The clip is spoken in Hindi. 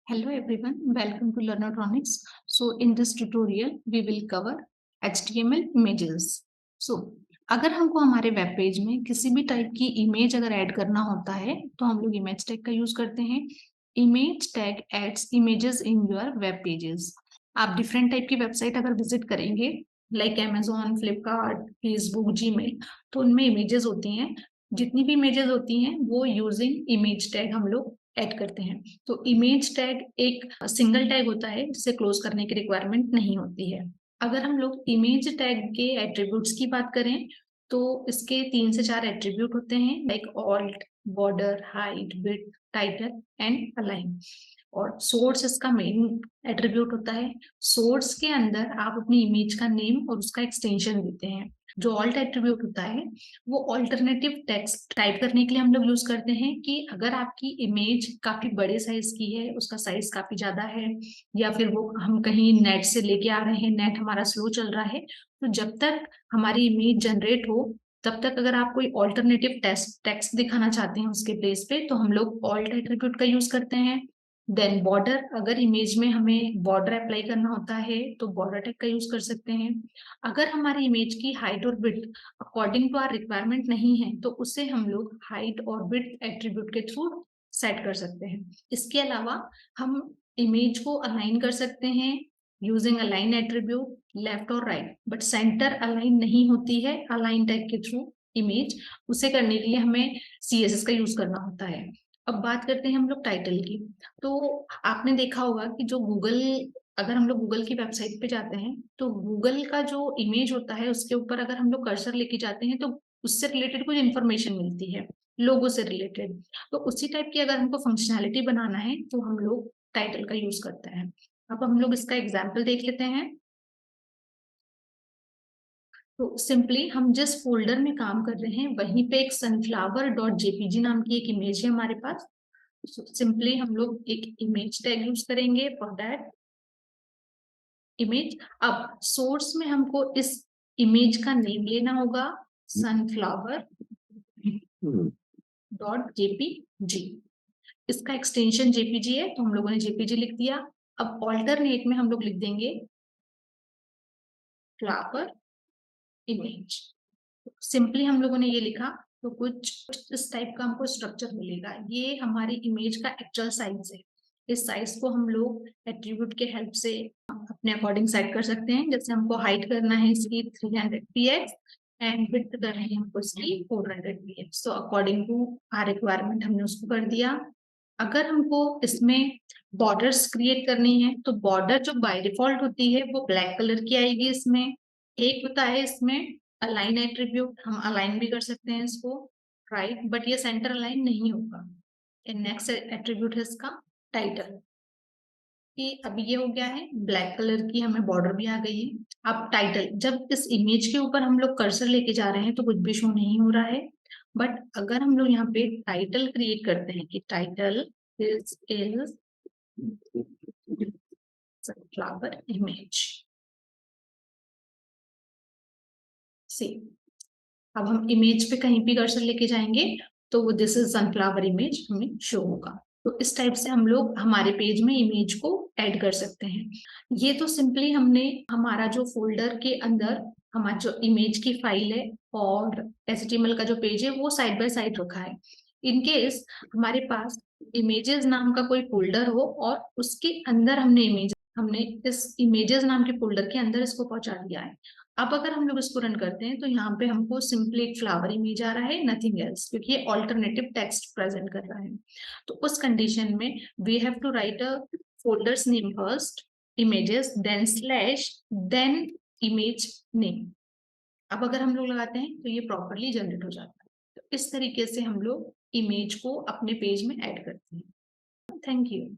Hello everyone, welcome to Learnotronics. So in this tutorial, we will cover HTML images. So अगर हमको हमारे वेब पेज में किसी भी टाइप की इमेज अगर ऐड करना होता है तो हम लोग इमेज टैग का यूज करते हैं. Image tag adds images in your web pages. आप डिफरेंट टाइप की वेबसाइट अगर विजिट करेंगे like Amazon, Flipkart, Facebook, Gmail, तो उनमें इमेजेस होती हैं. जितनी भी इमेजेस होती हैं वो यूजिंग इमेज टैग हम लोग ऐड करते हैं. तो इमेज टैग एक सिंगल टैग होता है जिसे क्लोज करने की रिक्वायरमेंट नहीं होती है. अगर हम लोग इमेज टैग के एट्रीब्यूट्स की बात करें तो इसके 3 से 4 एट्रीब्यूट होते हैं like alt, border, height, width, title and align. और सोर्स इसका मेन एट्रीब्यूट होता है. सोर्स के अंदर आप अपनी इमेज का नेम और उसका एक्सटेंशन देते हैं. जो ऑल्ट एट्रीब्यूट होता है वो ऑल्टरनेटिव टेक्स्ट टाइप करने के लिए हम लोग यूज करते हैं कि अगर आपकी इमेज काफी बड़े साइज की है, उसका साइज काफी ज्यादा है, या फिर वो हम कहीं नेट से लेके आ रहे हैं, नेट हमारा स्लो चल रहा है, तो जब तक हमारी इमेज जनरेट हो तब तक अगर आप कोई ऑल्टरनेटिव टेक्स्ट दिखाना चाहते हैं उसके प्लेस पे तो हम लोग ऑल्ट एट्रीब्यूट का यूज करते हैं. देन बॉर्डर, अगर इमेज में हमें बॉर्डर अप्लाई करना होता है तो बॉर्डर टैग का यूज कर सकते हैं. अगर हमारी इमेज की हाइट और width according to our requirement नहीं है तो उसे हम लोग हाइट और विड्थ एट्रीब्यूट के थ्रू सेट कर सकते हैं. इसके अलावा हम इमेज को अलाइन कर सकते हैं यूजिंग अलाइन एट्रीब्यूट लेफ्ट और राइट, बट सेंटर अलाइन नहीं होती है अलाइन टैग के थ्रू इमेज. उसे करने के लिए हमें CSS का यूज करना होता है. अब बात करते हैं हम लोग टाइटल की. तो आपने देखा होगा कि जो गूगल, अगर हम लोग गूगल की वेबसाइट पे जाते हैं तो गूगल का जो इमेज होता है उसके ऊपर अगर हम लोग कर्सर लेके जाते हैं तो उससे रिलेटेड कुछ इंफॉर्मेशन मिलती है, लोगो से रिलेटेड. तो उसी टाइप की अगर हमको फंक्शनैलिटी बनाना है तो हम लोग टाइटल का यूज करते हैं. अब हम लोग इसका एग्जाम्पल देख लेते हैं. तो सिंपली हम जिस फोल्डर में काम कर रहे हैं वहीं पे एक सनफ्लावर डॉट जेपीजी नाम की एक इमेज है हमारे पास. सिंपली हम लोग एक इमेज टैग यूज करेंगे फॉर दैट इमेज. अब सोर्स में हमको इस इमेज का नेम लेना होगा सनफ्लावर डॉट जेपीजी. इसका एक्सटेंशन जेपीजी है तो हम लोगों ने जेपीजी लिख दिया. अब ऑल्टरनेट में हम लोग लिख देंगे फ्लावर इमेज. सिंपली हम लोगों ने ये लिखा तो कुछ इस टाइप का हमको स्ट्रक्चर मिलेगा. ये हमारी इमेज का एक्चुअल साइज है. इस साइज को हम लोग एट्रीब्यूट के हेल्प से अपने अकॉर्डिंग सेट कर सकते हैं. जैसे हमको हाइट करना है इसकी 300 px एंड विड्थ करना है हमको इसकी 400 px. तो अकॉर्डिंग टू आर रिक्वायरमेंट हमने उसको कर दिया. अगर हमको इसमें बॉर्डर्स क्रिएट करनी है तो बॉर्डर जो बाय डिफॉल्ट होती है वो ब्लैक कलर की आएगी. इसमें एक होता है इसमें अलाइन एट्रीब्यूट, हम अलाइन भी कर सकते हैं इसको राइट, बट ये सेंटर अलाइन नहीं होगा. नेक्स्ट एट्रीब्यूट है इसका टाइटल. कि अभी ये हो गया है ब्लैक कलर की, हमें बॉर्डर भी आ गई है. अब टाइटल, जब इस इमेज के ऊपर हम लोग कर्सर लेके जा रहे हैं तो कुछ भी शो नहीं हो रहा है. बट अगर हम लोग यहाँ पे टाइटल क्रिएट करते हैं कि टाइटल इज फ्लावर इमेज से, अब हम इमेज पे कहीं भी कर्सर लेके जाएंगे तो वो दिस इज सनफ्लावर इमेज हमें शो होगा. तो इस टाइप से हम लोग हमारे पेज में इमेज को ऐड कर सकते हैं. ये तो सिंपली हमने हमारा जो फोल्डर के अंदर हमारा जो इमेज की फाइल है और HTML का जो पेज है वो साइड बाय साइड रखा है. इन केस हमारे पास इमेजेस नाम का कोई फोल्डर हो और उसके अंदर हमने इस इमेजेस नाम के फोल्डर के अंदर इसको पहुंचा दिया है. अब अगर हम लोग इसको रन करते हैं तो यहाँ पे हमको सिंपली एक फ्लावर इमेज आ रहा है, नथिंग एल्स, क्योंकि ये ऑल्टरनेटिव टेक्स्ट प्रेजेंट कर रहा है. तो उस कंडीशन में we have to write a folders name first, images, then slash, then image name. अब अगर हम लोग लगाते हैं तो ये प्रॉपरली जनरेट हो जाता है. तो इस तरीके से हम लोग इमेज को अपने पेज में ऐड करते हैं. Thank you.